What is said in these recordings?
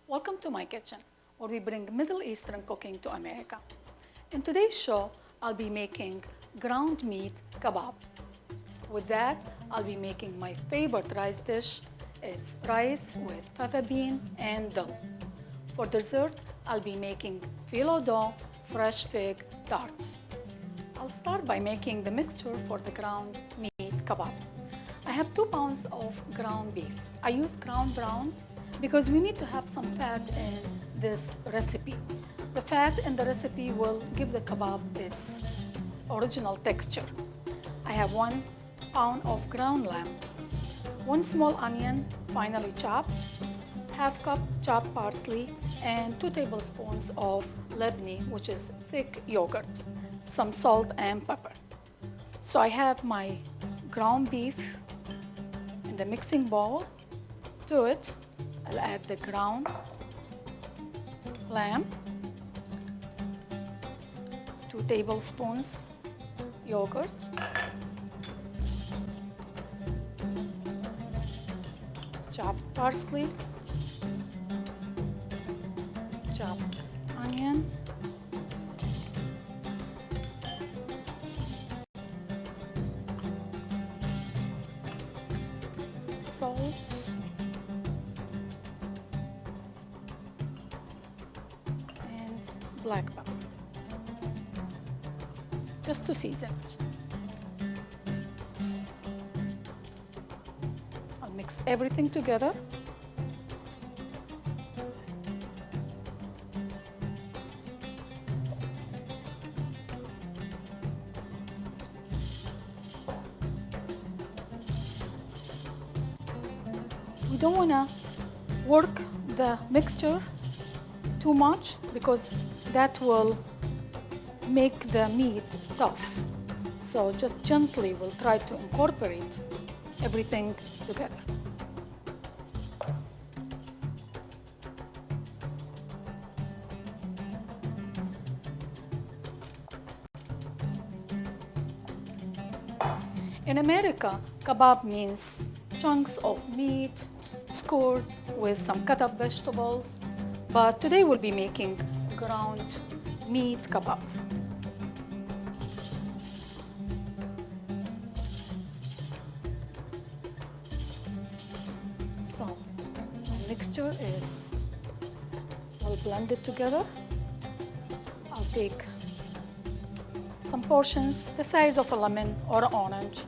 Welcome to my kitchen, where we bring Middle Eastern cooking to America. In today's show, I'll be making ground meat kebab. With that, I'll be making my favorite rice dish. It's rice with fava bean and dill. For dessert, I'll be making phyllo dough fresh fig tart. I'll start by making the mixture for the ground meat kebab. I have 2 pounds of ground beef. I use ground round because we need to have some fat in this recipe. The fat in the recipe will give the kebab its original texture. I have 1 pound of ground lamb, 1 small onion finely chopped, half cup chopped parsley, and 2 tablespoons of labneh, which is thick yogurt, some salt and pepper. So I have my ground beef in the mixing bowl. To it, I'll add the ground lamb, 2 tablespoons yogurt, chopped parsley, chopped onion, salt, and black pepper, just to season it. I'll mix everything together. We don't want to work the mixture too much because that will make the meat tough. So just gently we'll try to incorporate everything together. In America, kebab means chunks of meat scored with some cut up vegetables, but today we'll be making ground meat kebab. So the mixture is all blended together. I'll take some portions the size of a lemon or an orange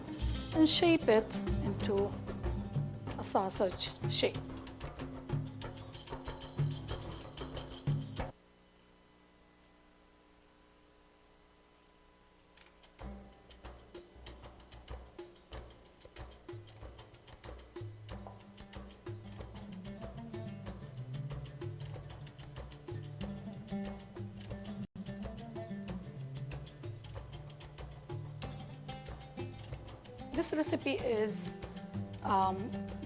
and shape it into a sausage shape. This recipe is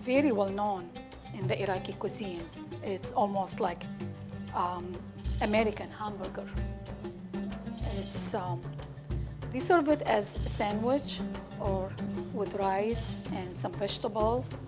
very well known in the Iraqi cuisine. It's almost like American hamburger. They serve it as a sandwich or with rice and some vegetables.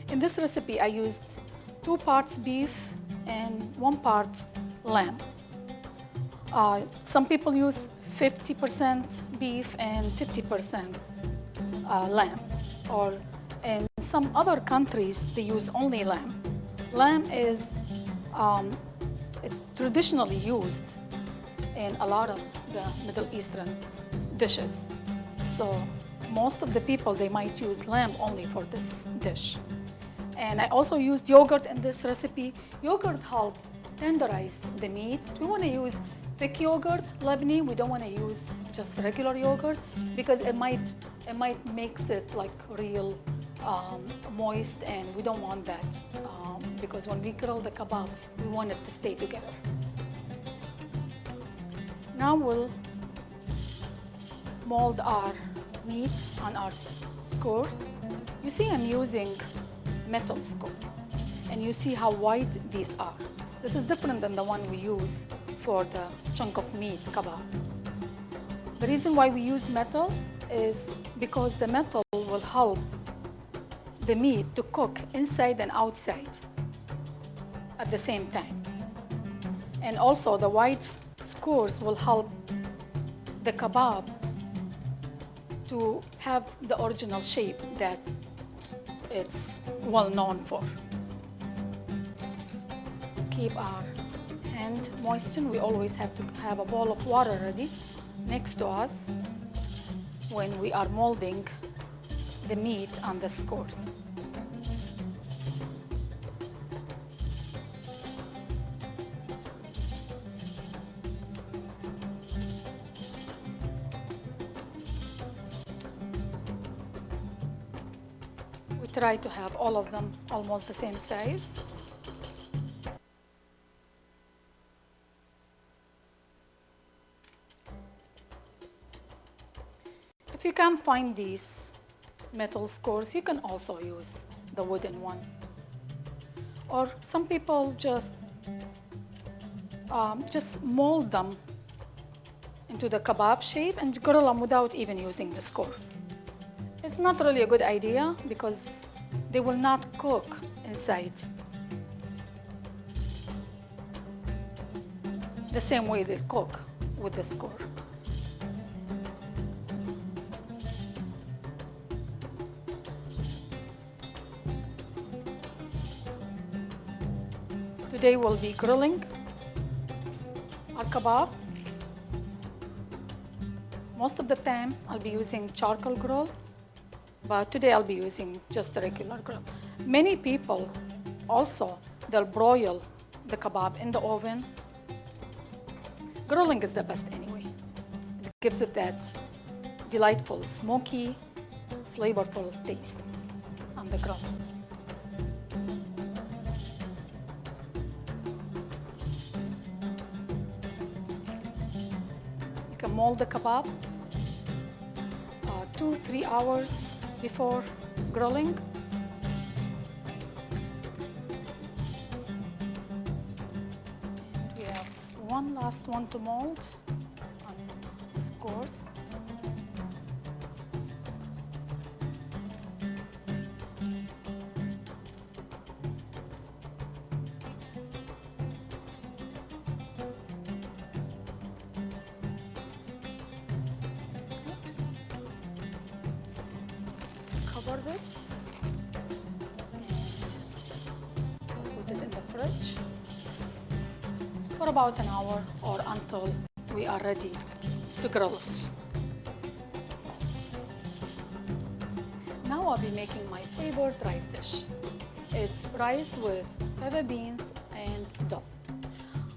In this recipe, I used 2 parts beef and 1 part lamb. Some people use 50% beef and 50% lamb, or in some other countries, they use only lamb. Lamb is it's traditionally used in a lot of the Middle Eastern dishes. So most of the people, they might use lamb only for this dish. And I also used yogurt in this recipe. Yogurt helps tenderize the meat. We want to use thick yogurt, labneh. We don't want to use just regular yogurt because it might makes it like real moist, and we don't want that because when we grill the kebab, we want it to stay together. Now we'll mold our meat on our skewer. You see I'm using metal skewer, and you see how wide these are. This is different than the one we use for the chunk of meat kebab. The reason why we use metal is because the metal will help the meat to cook inside and outside at the same time. And also the wide skewers will help the kebab to have the original shape that it's well known for. Keep our hand moistened. We always have to have a bowl of water ready next to us when we are molding the meat on the skewers. We try to have all of them almost the same size. If you can't find these metal skewers, you can also use the wooden one. Or some people just mold them into the kebab shape and grill them without even using the skewer. It's not really a good idea because they will not cook inside the same way they cook with the skewer. Today we'll be grilling our kebab. Most of the time I'll be using charcoal grill, but today I'll be using just a regular grill. Many people also, they'll broil the kebab in the oven. Grilling is the best anyway. It gives it that delightful, smoky, flavorful taste on the grill. You can mold the kebab 2-3 hours before grilling. And we have one last one to mold on the skewers. Cover this and put it in the fridge for about an hour or until we are ready to grill it. Now I'll be making my favorite rice dish. It's rice with fava beans and dill.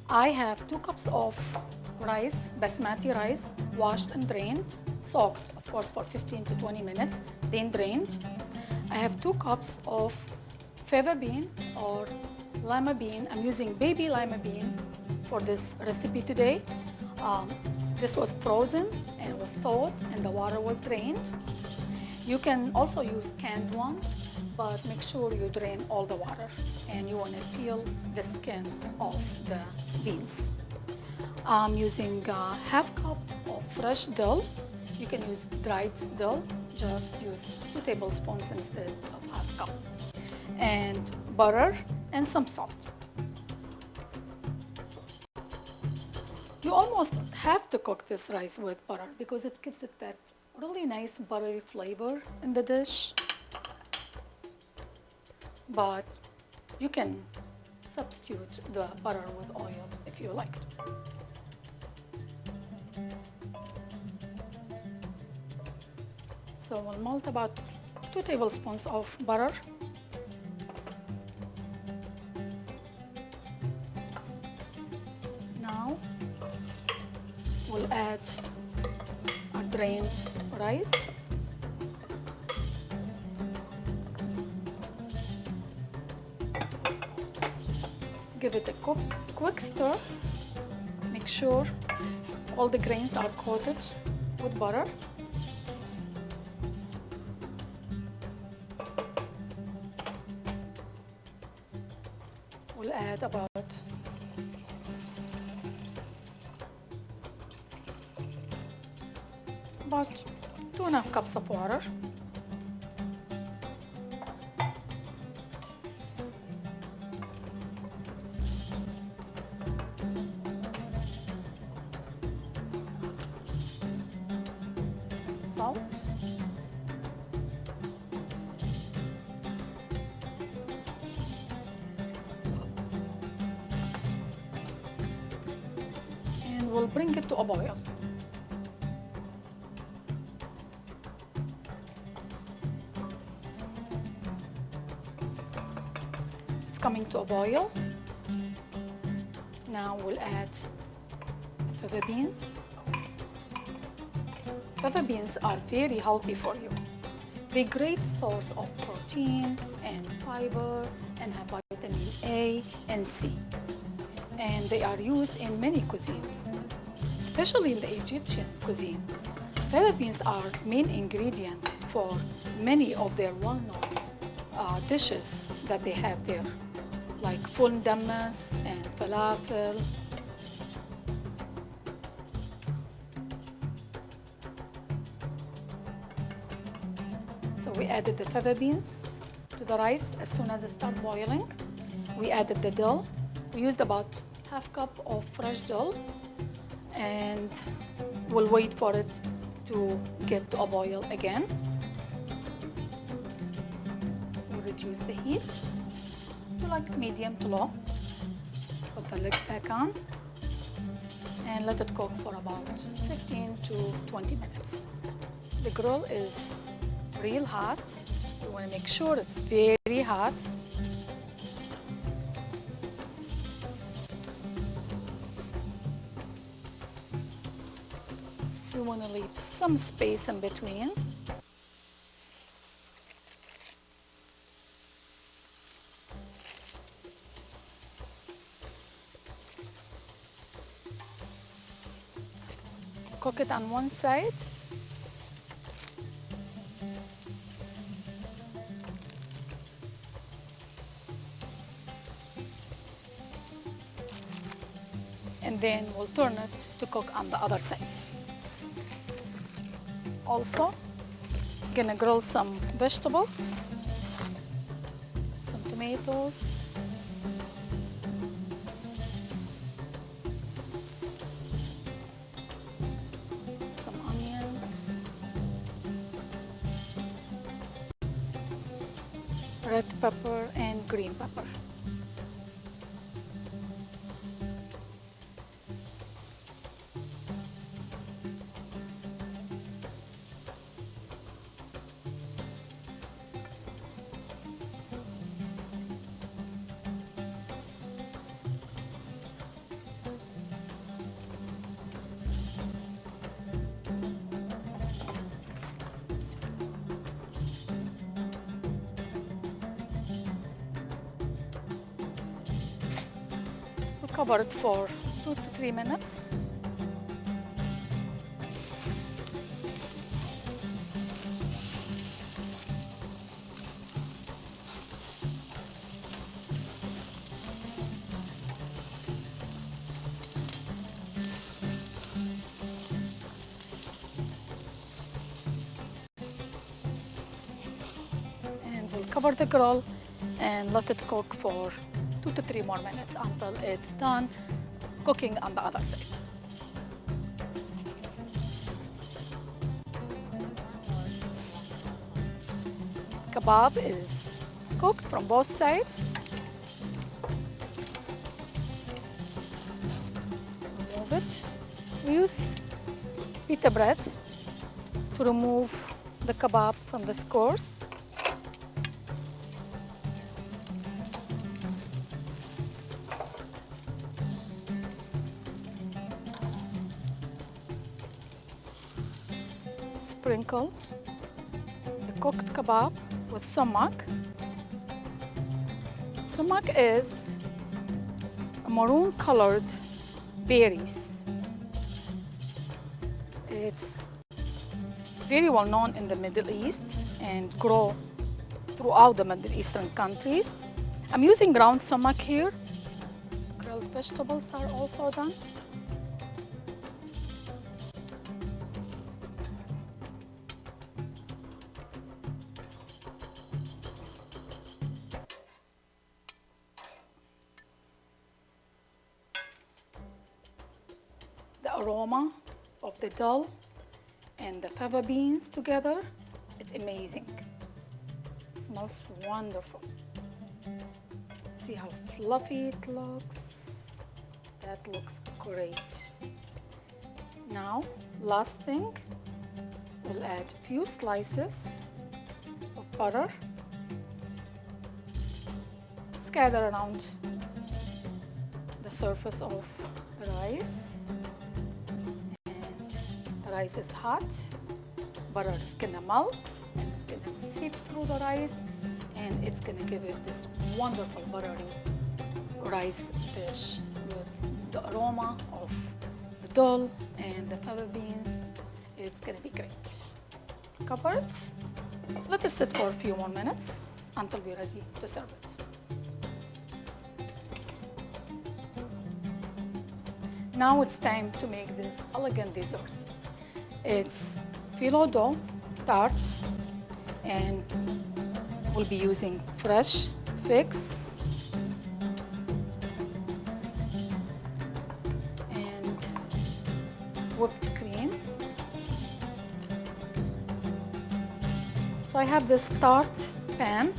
I have 2 cups of rice, basmati rice, washed and drained, soaked, of course, for 15 to 20 minutes, then drained. I have 2 cups of fava bean or lima bean. I'm using baby lima bean for this recipe today. This was frozen and it was thawed and the water was drained. You can also use canned one, but make sure you drain all the water and you want to peel the skin off the beans. I'm using a half cup of fresh dill. You can use dried dill, just use 2 tablespoons instead of half cup. And butter and some salt. You almost have to cook this rice with butter because it gives it that really nice buttery flavor in the dish. But you can substitute the butter with oil if you like. So we'll melt about 2 tablespoons of butter. drained rice. Give it a quick stir. Make sure all the grains are coated with butter. We'll add about 2.5 cups of water. Salt. And we'll bring it to a boil. It's coming to a boil. Now we'll add fava beans. Fava beans are very healthy for you. They're a great source of protein and fiber and have vitamin A and C. And they are used in many cuisines, especially in the Egyptian cuisine. Fava beans are main ingredient for many of their well-known dishes that they have there, like full dammas and falafel. So we added the fava beans to the rice as soon as it started boiling. We added the dill. We used about half cup of fresh dill, and we'll wait for it to get to a boil again. We'll reduce the heat to like medium to low. Put the lid back on and let it cook for about 15 to 20 minutes. The grill is real hot. You want to make sure it's very hot. You want to leave some space in between. Cook it on one side. And then we'll turn it to cook on the other side. Also, gonna grill some vegetables, some tomatoes, some onions, red pepper and green pepper. Cover it for 2 to 3 minutes. And we'll cover the grill and let it cook for 2 to 3 more minutes until it's done cooking on the other side. Kebab is cooked from both sides. Remove it. We use pita bread to remove the kebab from the skewers. sprinkle the cooked kebab with sumac. Sumac is a maroon colored berries. It's very well known in the Middle East and grow throughout the Middle Eastern countries. I'm using ground sumac here. Grilled vegetables are also done. The aroma of the dill and the fava beans together, it's amazing. It smells wonderful. See how fluffy it looks? That looks great. Now, last thing, we'll add a few slices of butter. Scatter around the surface of the rice. The rice is hot, butter is gonna melt and it's gonna seep through the rice and it's gonna give it this wonderful buttery rice dish with the aroma of the dill and the fava beans. It's gonna be great. Cover it. Let it sit for a few more minutes until we're ready to serve it. Now it's time to make this elegant dessert. It's phyllo tart, and we'll be using fresh figs and whipped cream. So I have this tart pan.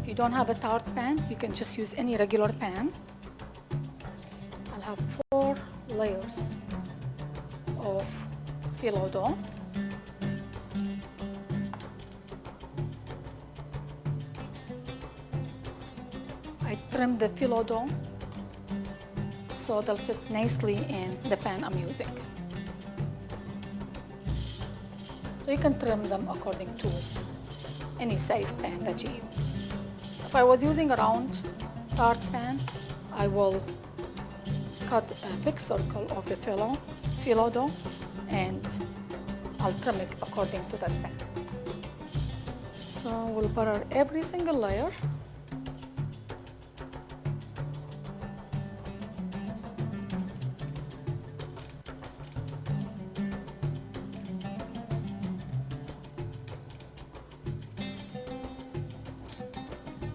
If you don't have a tart pan, you can just use any regular pan. I'll have 4 layers of phyllo dough. I trimmed the phyllo dough so they'll fit nicely in the pan I'm using. So you can trim them according to any size pan that you use. If I was using a round tart pan, I will cut a big circle of the phyllo dough and I'll trim it according to that pan. So we'll butter every single layer.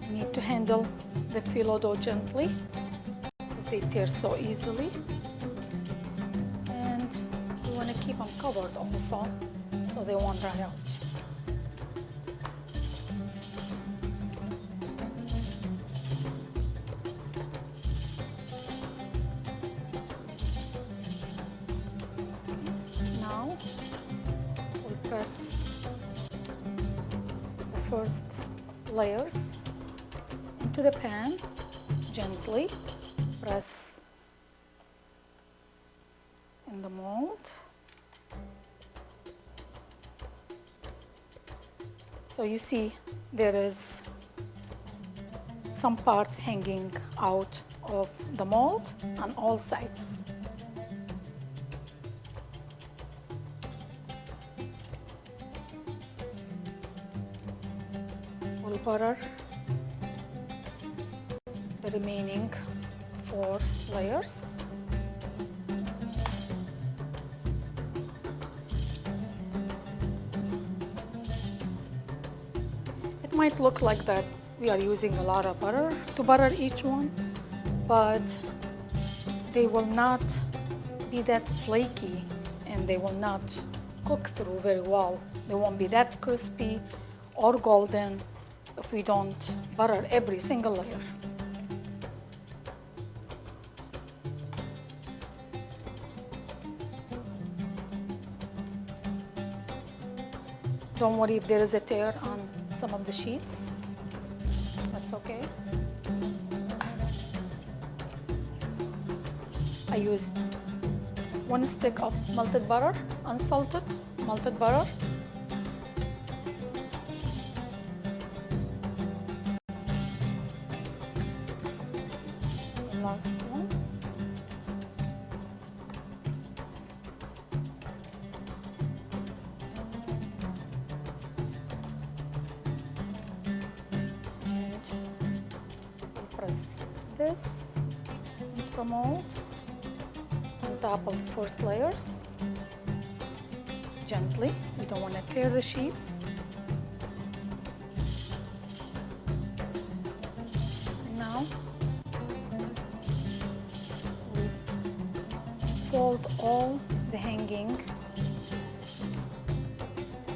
You need to handle the phyllo dough gently because they tear so easily. Keep them covered also so they won't dry out. Now we'll press the first layers into the pan gently. Press in the mold. So you see there is some parts hanging out of the mold on all sides. We'll butter the remaining 4 layers. Might look like that we are using a lot of butter to butter each one, but they will not be that flaky and they will not cook through very well. They won't be that crispy or golden if we don't butter every single layer. Don't worry if there is a tear on some of the sheets. That's okay. I used 1 stick of melted butter, unsalted melted butter. Last one. And we'll press this into the mold on top of the first layers. Gently, you don't want to tear the sheets. And now we fold all the hanging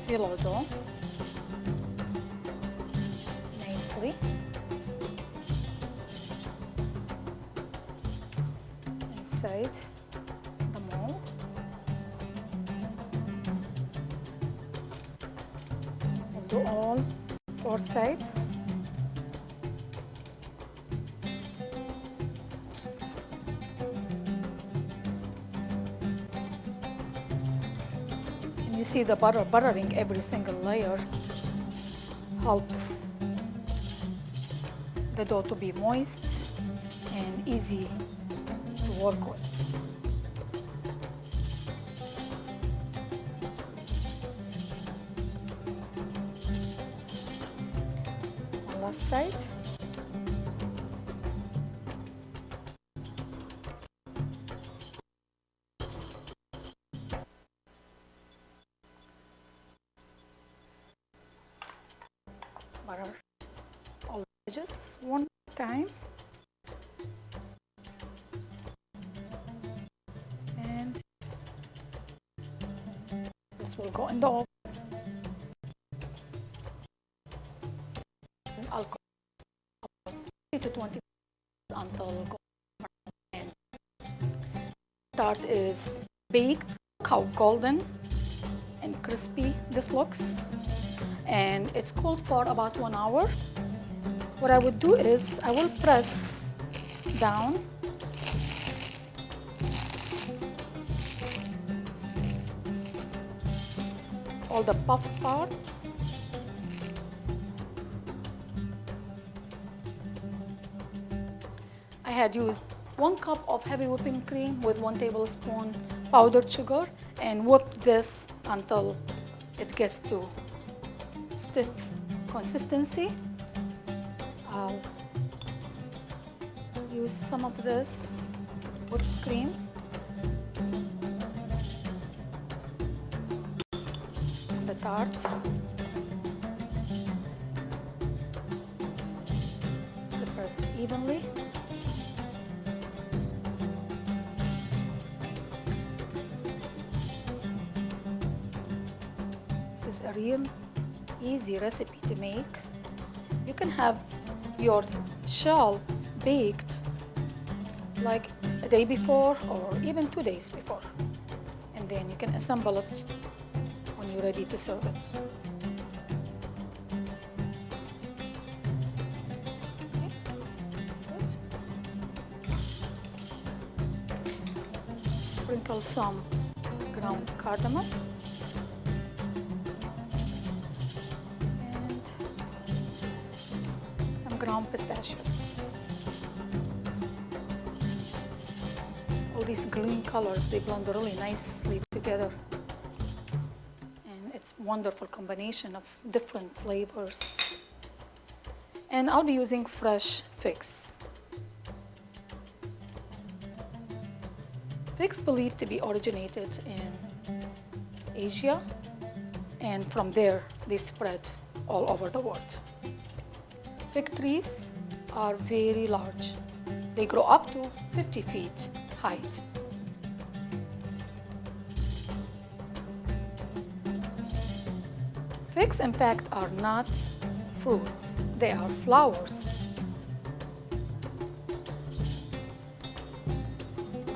phyllo dough nicely inside the mold. We'll do all 4 sides. And you see the buttering every single layer helps the dough to be moist and easy to work with. On last side. Butter all the edges one time. And this will go in the oven. I'll cook 20 to 20 minutes until golden. Tart is baked. Look how golden and crispy this looks. And it's cooled for about 1 hour. What I would do is I will press down all the puffed parts. I had used 1 cup of heavy whipping cream with 1 tablespoon powdered sugar and whipped this until it gets to stiff consistency. I'll use some of this whipped cream. The tart. Separate evenly. This is a real easy recipe to make. You can have your shell baked like a day before or even 2 days before, and then you can assemble it when you're ready to serve it. Okay, that's good. Sprinkle some ground cardamom. Ground pistachios. All these green colors, they blend really nicely together. And it's a wonderful combination of different flavors. And I'll be using fresh figs. Figs believed to be originated in Asia, and from there they spread all over the world. Fig trees are very large. They grow up to 50 feet height. Figs, in fact, are not fruits. They are flowers.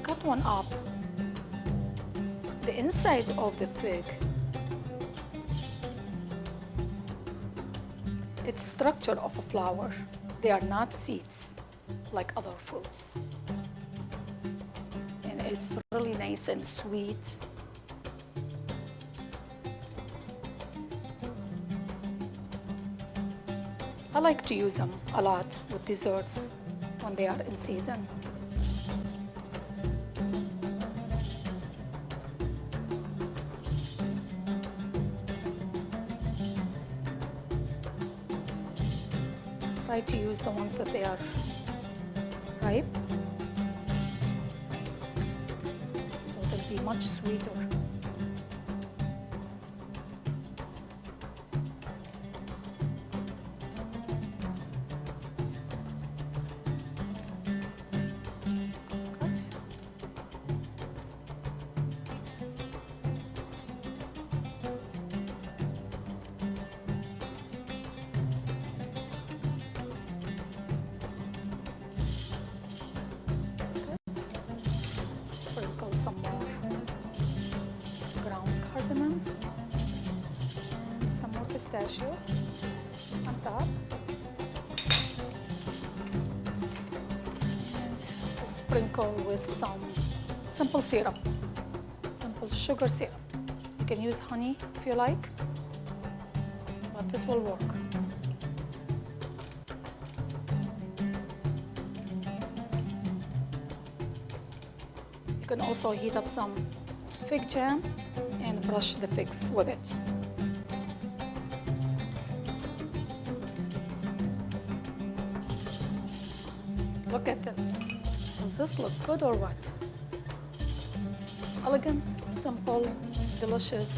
Cut one up. The inside of the fig, it's structure of a flower. They are not seeds like other fruits. And it's really nice and sweet. I like to use them a lot with desserts when they are in season. Try to use the ones that they are ripe, so they'll be much sweeter. Sprinkle some more ground cardamom and some more pistachios on top. And sprinkle with some simple syrup, simple sugar syrup. You can use honey if you like, but this will work. You can also heat up some fig jam and brush the figs with it. Look at this. Does this look good or what? Elegant, simple, delicious.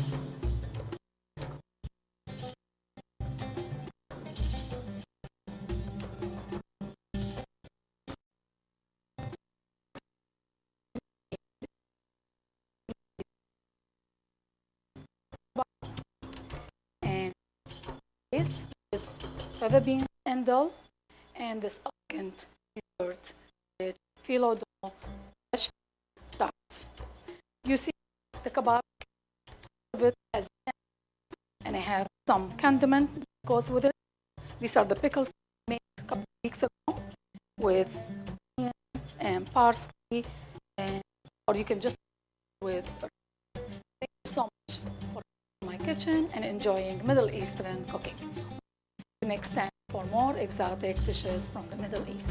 And this with fava beans and dill, and this elegant dessert with phyllo tart. You see the kebab with as and I have some condiment that goes with it. These are the pickles I made a couple of weeks ago with onion and parsley, and or you can just with. Thank you so much for my kitchen and enjoying Middle Eastern cooking. See you next time for more exotic dishes from the Middle East.